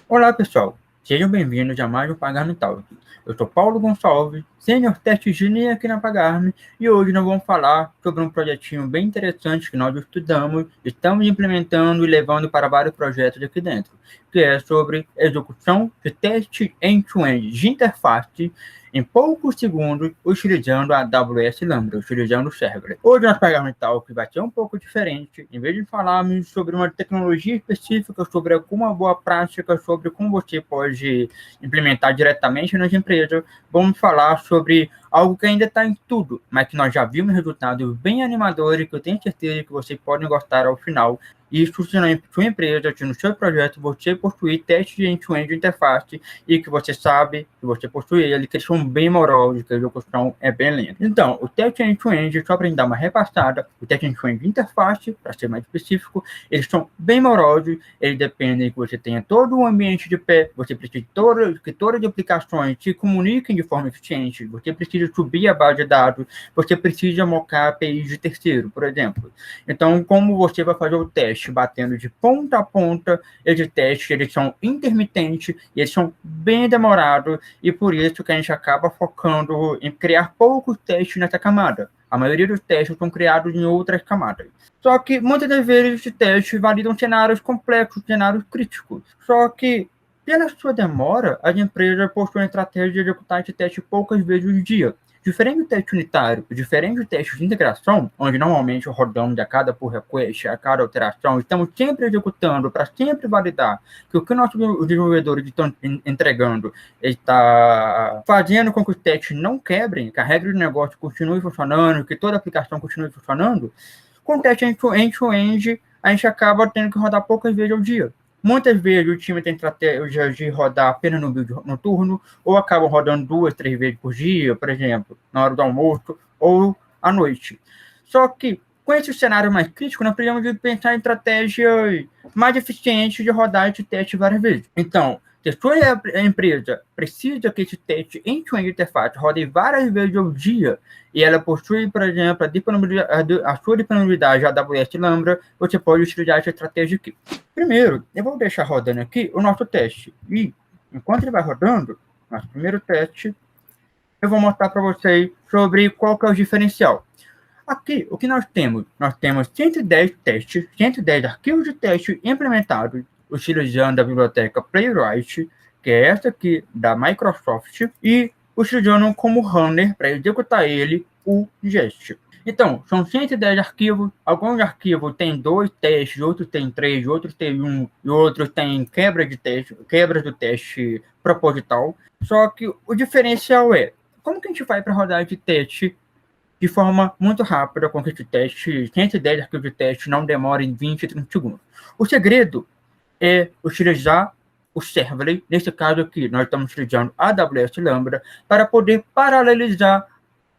Olá, pessoal. Sejam bem-vindos a mais um Pagar-me Talk. Eu sou Paulo Gonçalves, Sênior Teste Júnior aqui na Pagar-me, e hoje nós vamos falar sobre um projetinho bem interessante que nós estudamos, estamos implementando e levando para vários projetos aqui dentro, que é sobre execução de teste end-to-end de interface em poucos segundos, utilizando a AWS Lambda, utilizando o server. Hoje nosso Pagar-me Talk vai ser um pouco diferente. Em vez de falarmos sobre uma tecnologia específica, sobre alguma boa prática, sobre como você pode implementar diretamente nas empresas, vamos falar sobre algo que ainda está em tudo, mas que nós já vimos resultados bem animadores, que eu tenho certeza que vocês podem gostar ao final. Isso se na sua empresa, se no seu projeto, você possui testes de end-to-end de interface e que você sabe que você possui ele, que eles são bem morosos, que a execução é bem lenta. Então, o teste end-to-end, só para dar uma repassada, o teste end-to-end de interface, para ser mais específico, eles são bem morosos, eles dependem que você tenha todo o ambiente de pé, você precisa que todas as aplicações se comuniquem de forma eficiente, você precisa subir a base de dados, você precisa mocar APIs de terceiro, por exemplo. Então, como você vai fazer o teste batendo de ponta a ponta, esses testes eles são intermitentes, eles são bem demorados, e por isso que a gente acaba focando em criar poucos testes nessa camada. A maioria dos testes são criados em outras camadas. Só que muitas das vezes esses testes validam cenários complexos, cenários críticos. Só que, pela sua demora, as empresas possuem estratégia de executar esse teste poucas vezes no dia. Diferente do teste unitário, diferente do teste de integração, onde normalmente rodamos a cada pull request, a cada alteração, estamos sempre executando para sempre validar que o que nossos desenvolvedores estão entregando está fazendo com que os testes não quebrem, que a regra de negócio continue funcionando, que toda aplicação continue funcionando. Com o teste end-to-end, a gente acaba tendo que rodar poucas vezes ao dia. Muitas vezes o time tem estratégia de rodar apenas no build noturno, ou acabam rodando 2, 3 vezes por dia, por exemplo, na hora do almoço ou à noite. Só que, com esse cenário mais crítico, nós precisamos pensar em estratégias mais eficientes de rodar esse teste várias vezes. Então, se a sua empresa precisa que esse teste end-to-end interface rode várias vezes ao dia, e ela possui, por exemplo, a sua disponibilidade AWS Lambda, você pode utilizar essa estratégia aqui. Primeiro, eu vou deixar rodando aqui o nosso teste. E, enquanto ele vai rodando, nosso primeiro teste, eu vou mostrar para vocês sobre qual que é o diferencial. Aqui, o que nós temos? Nós temos 110 testes, 110 arquivos de teste implementados utilizando a biblioteca Playwright, que é essa aqui da Microsoft, e utilizando como runner para executar ele o Jest. Então, são 110 arquivos, alguns arquivos têm 2 testes, outros têm 3, outros têm 1, e outros têm quebras do teste proposital. Só que o diferencial é, como que a gente vai para rodar esse teste de forma muito rápida, com que esse teste, 110 arquivos de teste não demorem 20, 30 segundos? O segredo é utilizar o serverless, nesse caso aqui, nós estamos utilizando a AWS Lambda, para poder paralelizar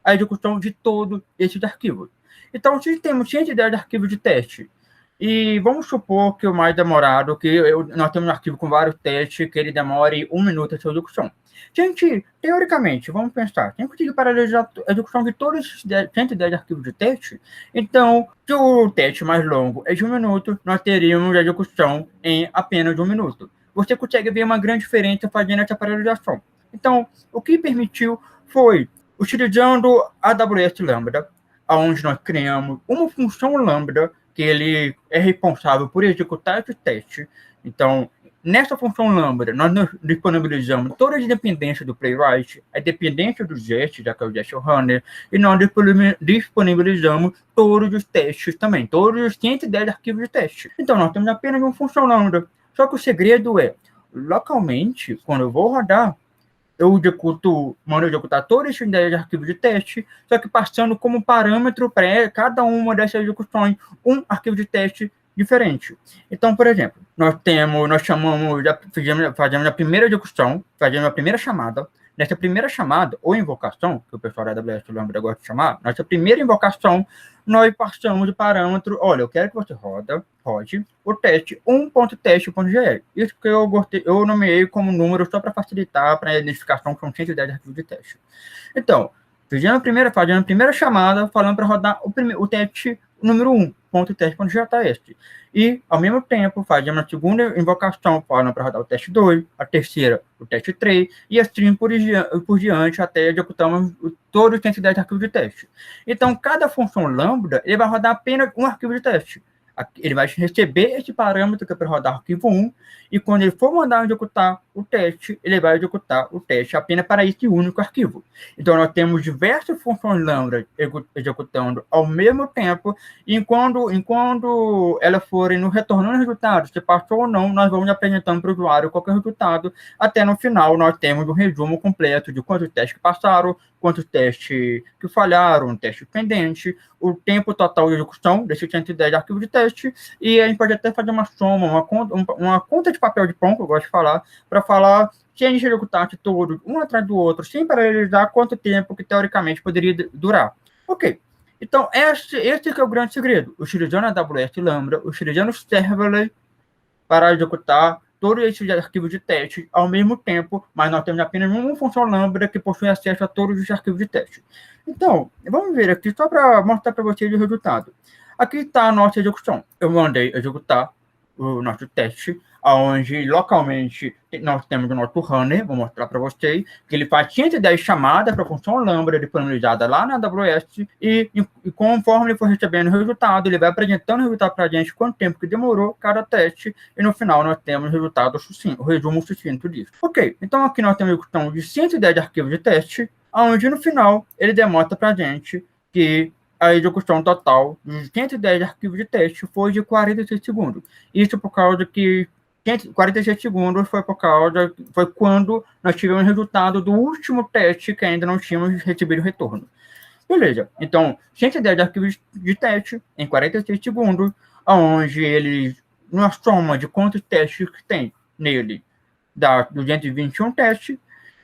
a execução de todos esses arquivos. Então, se temos 110 arquivos de teste, e vamos supor que o mais demorado, nós temos um arquivo com vários testes, que ele demore 1 minuto a sua execução. Gente, teoricamente, vamos pensar, quem conseguir paralisar a execução de todos esses 110 arquivos de teste, então, se o teste mais longo é de 1 minuto, nós teríamos a execução em apenas 1 minuto. Você consegue ver uma grande diferença fazendo essa paralisação. Então, o que permitiu foi, utilizando a AWS Lambda, onde nós criamos uma função Lambda, que ele é responsável por executar esse teste. Então, nessa função Lambda, nós disponibilizamos todas as dependências do Playwright, a dependência do Jest, já que é o Jest Runner, e nós disponibilizamos todos os testes também, todos os 110 arquivos de teste. Então, nós temos apenas uma função Lambda. Só que o segredo é, localmente, quando eu vou rodar, eu mando executar todos esses 10 arquivos de teste, só que passando como parâmetro para cada uma dessas execuções um arquivo de teste diferente. Então, por exemplo, fazemos a primeira execução, fazemos a primeira chamada. Nessa primeira chamada, ou invocação, que o pessoal da AWS Lambda gosta de chamar, nessa primeira invocação, nós passamos o parâmetro, olha, eu quero que você rode o teste 1.teste.gl. Isso que eu nomeei como número só para facilitar para a identificação com 110 arquivos de teste. Então, fazendo a primeira chamada, falando para rodar o teste número 1, ponto teste, ponto JS. E, ao mesmo tempo, fazemos a segunda invocação para rodar o teste 2, a terceira, o teste 3, e assim por diante, até executamos todos os 110 arquivos de teste. Então, cada função lambda, ele vai rodar apenas um arquivo de teste. Ele vai receber esse parâmetro que é para rodar o arquivo 1, e quando ele for mandar executar o teste, ele vai executar o teste apenas para esse único arquivo. Então, nós temos diversas funções lambda executando ao mesmo tempo, e enquanto elas forem nos retornando resultados, se passou ou não, nós vamos apresentando para o usuário qualquer resultado, até no final nós temos um resumo completo de quantos testes que passaram, quantos testes que falharam, teste pendente, o tempo total de execução desses 110 arquivos de teste, e a gente pode até fazer uma soma, uma conta de papel de pão, que eu gosto de falar, para falar se a gente executasse todos, um atrás do outro, sem paralisar, quanto tempo que teoricamente poderia durar. Ok. Então, esse que é o grande segredo. Utilizando a AWS Lambda, utilizando o serverless para executar todos esses arquivos de teste ao mesmo tempo, mas nós temos apenas uma função Lambda que possui acesso a todos os arquivos de teste. Então, vamos ver aqui, só para mostrar para vocês o resultado. Aqui está a nossa execução. Eu mandei executar o nosso teste, onde localmente nós temos o nosso runner, vou mostrar para vocês, que ele faz 110 chamadas para a função Lambda disponibilizada lá na AWS, e conforme ele for recebendo o resultado, ele vai apresentando o resultado para a gente, quanto tempo que demorou cada teste, e no final nós temos o resultado sucinto, o resumo sucinto disso. Ok, então aqui nós temos a execução de 110 arquivos de teste, onde no final ele demonstra para a gente que a execução total de 110 arquivos de teste foi de 46 segundos. Isso por causa que 46 segundos foi quando nós tivemos o resultado do último teste que ainda não tínhamos recebido retorno. Beleza, então 110 arquivos de teste em 46 segundos, onde ele, na soma de quantos testes que tem nele, dá 221 testes,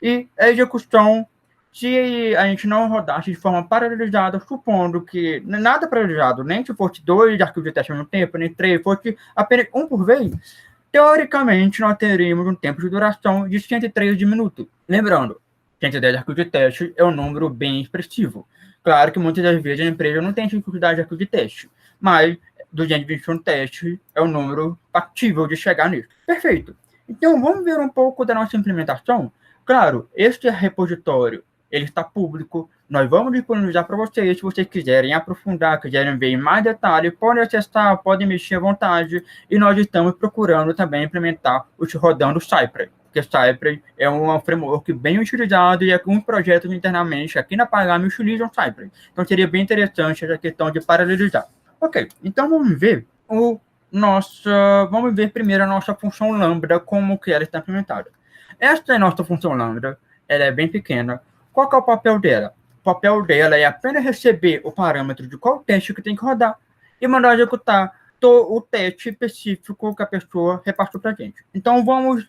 e a execução, se a gente não rodasse de forma paralelizada, supondo que nada paralelizado, nem se fosse 2 arquivos de teste ao mesmo tempo, nem 3, fosse apenas um por vez, teoricamente nós teríamos um tempo de duração de 113 minutos. Lembrando, 110 arquivos de teste é um número bem expressivo. Claro que muitas das vezes a empresa não tem dificuldade de arquivo de teste, mas 221 testes é um número factível de chegar nisso. Perfeito. Então, vamos ver um pouco da nossa implementação. Claro, este repositório ele está público, nós vamos disponibilizar para vocês, se vocês quiserem aprofundar, quiserem ver em mais detalhes, podem acessar, podem mexer à vontade, e nós estamos procurando também implementar rodando o Cypress, porque Cypress é um framework bem utilizado e alguns projetos internamente aqui na Pagame utilizam Cypress, então seria bem interessante essa questão de paralelizar. Ok, então vamos ver primeiro a nossa função Lambda, como que ela está implementada. Esta é a nossa função Lambda, ela é bem pequena. Qual que é o papel dela? O papel dela é apenas receber o parâmetro de qual teste que tem que rodar e mandar executar o teste específico que a pessoa repassou para a gente. Então, vamos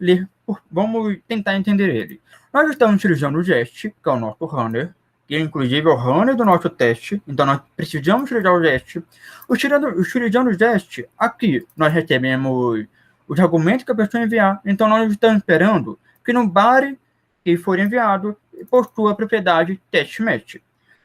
tentar entender ele. Nós estamos utilizando o Jest, que é o nosso runner, que inclusive é o runner do nosso teste, então nós precisamos utilizar o Jest. Utilizando o Jest, aqui nós recebemos os argumentos que a pessoa enviar, então nós estamos esperando que no body que for enviado possua a propriedade test-match.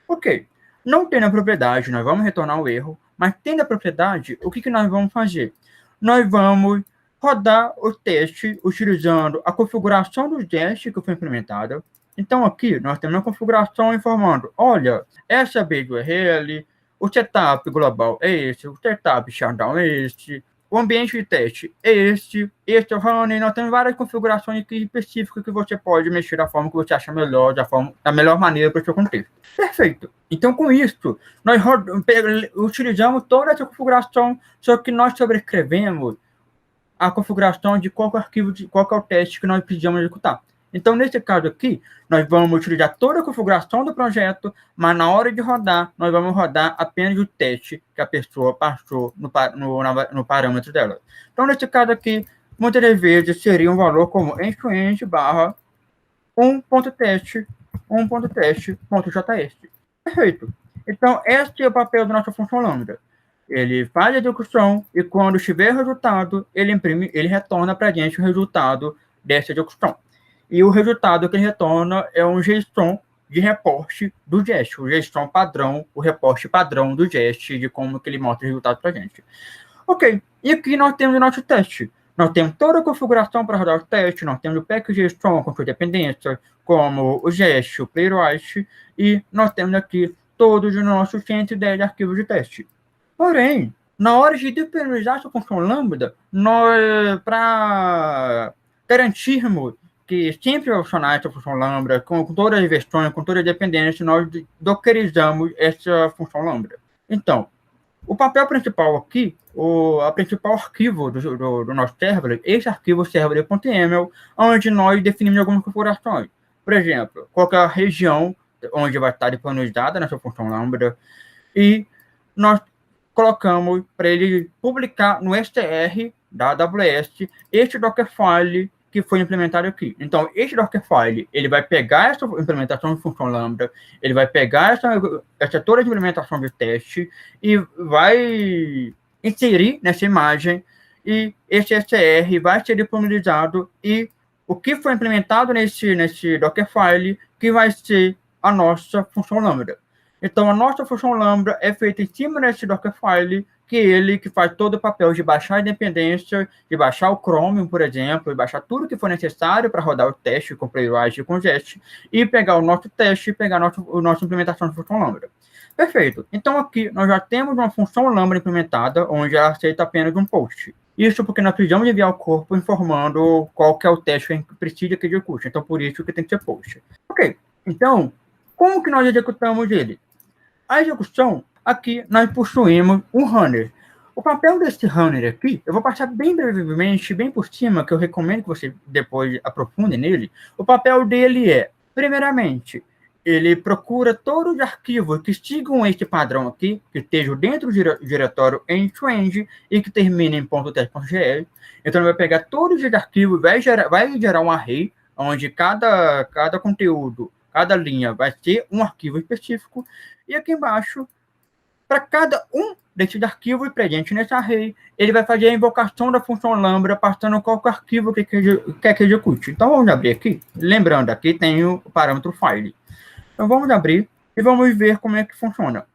Ok, não tendo a propriedade, nós vamos retornar o erro, mas tendo a propriedade, o que nós vamos fazer? Nós vamos rodar o teste utilizando a configuração do Jest que foi implementada. Então aqui nós temos uma configuração informando, olha, essa base URL, o setup global é esse, o setup shutdown é esse, o ambiente de teste é este é o running, nós temos várias configurações aqui específicas que você pode mexer da forma que você acha melhor, da melhor maneira para o seu contexto. Perfeito. Então, com isso, nós utilizamos toda essa configuração, só que nós sobrescrevemos a configuração de qual é o teste que nós precisamos executar. Então, nesse caso aqui, nós vamos utilizar toda a configuração do projeto, mas na hora de rodar, nós vamos rodar apenas o teste que a pessoa passou no parâmetro dela. Então, nesse caso aqui, muitas das vezes seria um valor como end-to-end barra 1.teste.js. Perfeito. Então, esse é o papel da nossa função Lambda. Ele faz a execução e quando tiver resultado, ele retorna para a gente o resultado dessa execução. E o resultado que ele retorna é um JSON de reporte do Jest, o gestão padrão, o reporte padrão do Jest, de como que ele mostra o resultado para a gente. Ok, e aqui nós temos o nosso teste. Nós temos toda a configuração para rodar o teste, nós temos o package strong com sua dependência, como o Jest, o Playwright, e nós temos aqui todos os nossos 110 arquivos de teste. Porém, na hora de disponibilizar essa função lambda, nós, para garantirmos que sempre vai funcionar essa função lambda, com todas as versões, com todas as dependências, nós dockerizamos essa função lambda. Então, o papel principal aqui, a principal arquivo do nosso server, esse arquivo server.yaml, onde nós definimos algumas configurações. Por exemplo, qual é a região onde vai estar disponibilizada nessa função lambda, e nós colocamos para ele publicar no str da AWS este Dockerfile que foi implementado aqui. Então, este Dockerfile, ele vai pegar essa implementação de função lambda, ele vai pegar essa toda a implementação de teste e vai inserir nessa imagem, e esse str vai ser disponibilizado, e o que foi implementado nesse Dockerfile que vai ser a nossa função lambda. Então, a nossa função lambda é feita em cima desse Dockerfile, que faz todo o papel de baixar a independência, de baixar o Chromium, por exemplo, e baixar tudo que for necessário para rodar o teste com Playwright e com Jest, e pegar o nosso teste e pegar a nossa implementação de função lambda. Perfeito. Então, aqui nós já temos uma função lambda implementada, onde ela aceita apenas um post. Isso porque nós precisamos enviar o corpo informando qual que é o teste que a gente precisa que execute. Então, por isso que tem que ser post. Ok. Então, como que nós executamos ele? A execução, aqui nós possuímos um runner. O papel desse runner aqui, eu vou passar bem brevemente, bem por cima, que eu recomendo que você depois aprofunde nele. O papel dele é, primeiramente, ele procura todos os arquivos que sigam este padrão aqui, que estejam dentro do diretório end-to-end e que terminem em .test.gl. Então, ele vai pegar todos os arquivos, vai gerar um array, onde cada conteúdo, cada linha vai ter um arquivo específico, e aqui embaixo, para cada um desses arquivos presentes nesse array, ele vai fazer a invocação da função lambda, passando qual arquivo que quer que execute. Então, vamos abrir aqui. Lembrando, aqui tem o parâmetro file. Então, vamos abrir e vamos ver como é que funciona.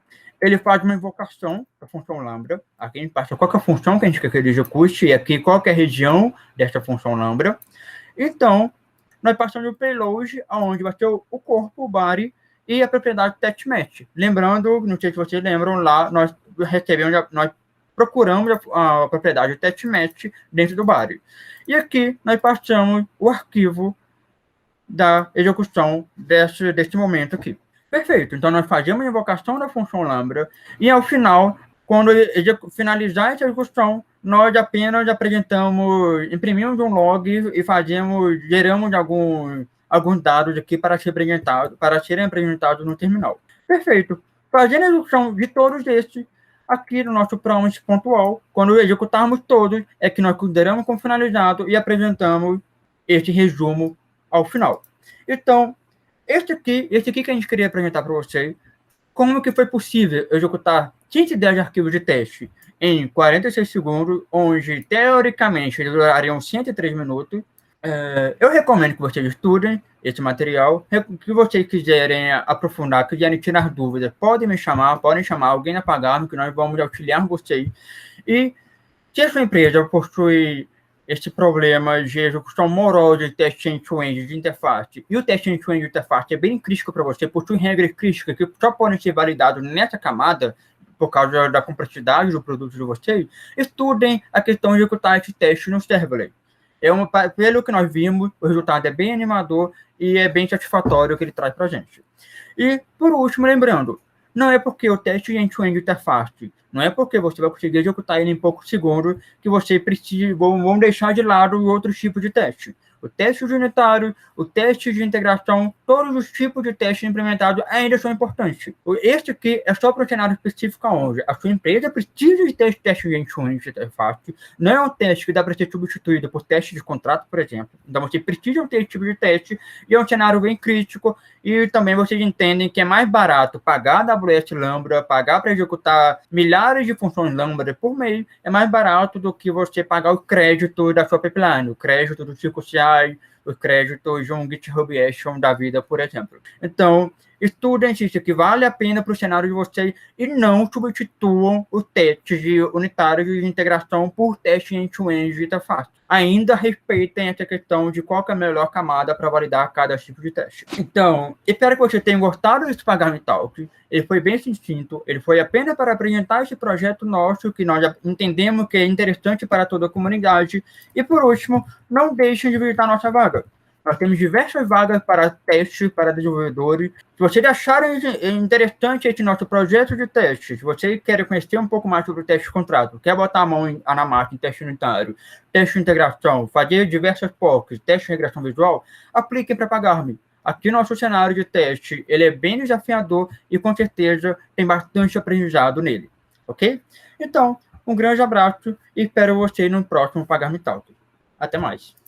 Ele faz uma invocação da função lambda. Aqui a gente passa qual é a função que a gente quer que ele execute, e aqui qual é a região dessa função lambda. Então, nós passamos o payload, onde vai ter o corpo, o body, e a propriedade testmatch. Lembrando, não sei se vocês lembram, lá nós procuramos a propriedade testmatch dentro do body. E aqui nós passamos o arquivo da execução desse momento aqui. Perfeito. Então, nós fazemos a invocação da função lambda, e ao final, quando finalizar essa execução, nós apenas imprimimos um log e geramos alguns dados aqui para serem apresentados no terminal. Perfeito. Fazendo a execução de todos estes, aqui no nosso promise pontual, quando executarmos todos, é que nós consideramos como finalizado e apresentamos este resumo ao final. Então, esse aqui que a gente queria apresentar para vocês, como que foi possível executar 110 arquivos de teste em 46 segundos, onde, teoricamente, eles durariam 103 minutos. Eu recomendo que vocês estudem esse material. Se vocês quiserem aprofundar, quiserem tirar dúvidas, podem chamar alguém na Pagarme, que nós vamos auxiliar vocês. E se a sua empresa possui esse problema de execução morosa de teste end-to-end de interface, e o teste end-to-end de interface é bem crítico para você, possui regras críticas que só podem ser validadas nessa camada, por causa da complexidade do produto de vocês, estudem a questão de executar esse teste no serverless. Pelo que nós vimos, o resultado é bem animador e é bem satisfatório o que ele traz para a gente. E, por último, lembrando, não é porque o teste de end-to-end de interface, não é porque você vai conseguir executar ele em poucos segundos que você vão deixar de lado outros tipos de teste. O teste unitário, o teste de integração, todos os tipos de testes implementados ainda são importantes. Este aqui é só para um cenário específico onde a sua empresa precisa de teste de end-to-end de interface. Não é um teste que dá para ser substituído por teste de contrato, por exemplo. Então, você precisa ter esse tipo de teste, e é um cenário bem crítico, e também vocês entendem que é mais barato pagar a AWS Lambda, pagar para executar milhares de funções Lambda por mês, é mais barato do que você pagar o crédito da sua pipeline, o crédito do CircleCI, os créditos de um GitHub Action da vida, por exemplo. Então, Estudem se isso aqui vale a pena para o cenário de vocês e não substituam os testes unitários de integração por teste end-to-end de interface. Ainda respeitem essa questão de qual que é a melhor camada para validar cada tipo de teste. Então, espero que vocês tenham gostado desse Pagar-me Talk. Ele foi bem sucinto, ele foi apenas para apresentar esse projeto nosso, que nós entendemos que é interessante para toda a comunidade. E, por último, não deixem de visitar nossa vaga. Nós temos diversas vagas para testes, para desenvolvedores. Se vocês acharem interessante esse nosso projeto de testes, se vocês querem conhecer um pouco mais sobre o teste de contrato, quer botar a mão na massa em teste unitário, teste de integração, fazer diversas POCs, teste de regressão visual, apliquem para Pagar-me. Aqui nosso cenário de teste, ele é bem desafiador e com certeza tem bastante aprendizado nele, ok? Então, um grande abraço e espero você no próximo Pagar-me Talk. Até mais.